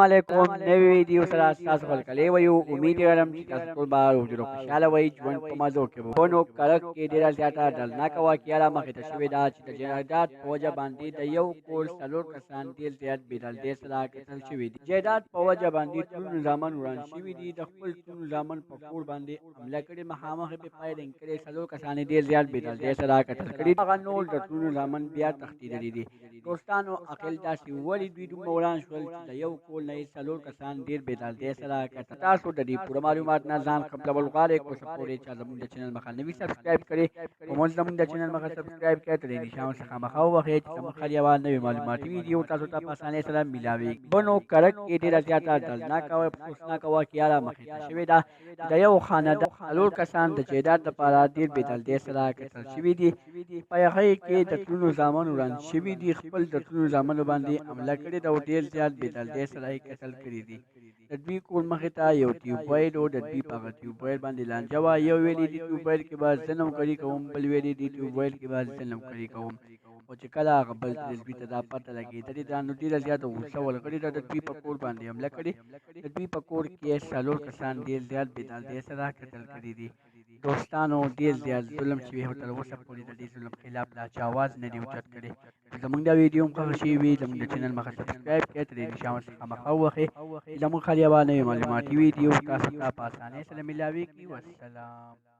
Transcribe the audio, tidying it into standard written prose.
علیکم نوې ویډیو سره تاسو خپل کلی وایو امید لرم چې تاسو ټول به روغ جوړ او خوشحاله وئ ژوند په مزو کې به نو کرک کې ډېره زیاته دردناکه واقعه رامخې ته شوې ده چې د جایداد په وجه باندې د یو کور څلور کسان ډېر زیات بېدردۍ سره قتل شوي دي جایداد په وجه باندې ټول زامن وران شوي دي د خپل ټول زامن په کور باندې حمله کړې مخامخ یې فایرینګ کړې څلور کسان یې ډېر زیات بېدردۍ سره قتل کړي هغه نور د ټول زامن بیا تښتېدلي دي دوستانو عقل داسې ولې دوی دومره وران شول چې د یو کور نه یې څلور کسان ډېر بېدردۍ سره قتل تاسو د دې پوره معلومات نه ځان قبلول غواړئ که اوسه پورې چا زموږ د چینل مخه نه وي سبسکرایب کړې که مونږ زموږ د چینل مخه سبسکرایب کړئ ته د نشان څخه مخه ووهئ چې زموږ هر یوه نوې معلوماتي ویډیو تاسو ته په اسانۍ سره میلاویږي بنو کرک کې ډېره زیاته دردناکه او افسوسناکه واقعه رامخې ته شوې ده چې د یو خاندان څلور کسان د جایداد لپاره ډېر بېدردۍ سره قتل شوي دي په هغې کې د ټولو زامن وران شوي دي خپل د ټولو زامنو باندې حمله کړې ده او ډېر زیات بېدردۍ سره یې قتل کړي دي د دوی کور مخې ته یو ټیوبویل و د دوی په هغه ټیوبویل باندې لانجه وه یو ویلې دي ټیوبویل کې به زه نوکري کوم بل ویلې دي ټیوبویل کې به زه نوکري کوم او چې کله هغه بل دوی ته دا پته لګېدلې ده نو ډېره زیاته غوسه ولګړې ده د دوی په کور باندې حمله کړې د دوی په کور کې څلور کسان ډېر زیات بېدردۍ سره قتل کړي دي دوستانو ډېر زیات ظلم شوي او تر اوسه پورې د دې ظلم خلاف لا چا آواز نه دی اوچت کړی زموږ دا ویډیو هم خوښه شوې وي زموږ د چینل مخه سبسکرایب کړئ ته د نشان څخه مخه ووهئ چې زموږ هر یوه نوې معلوماتي ویډیو تاسو ته په اسانۍ سره میلاویږي والسلام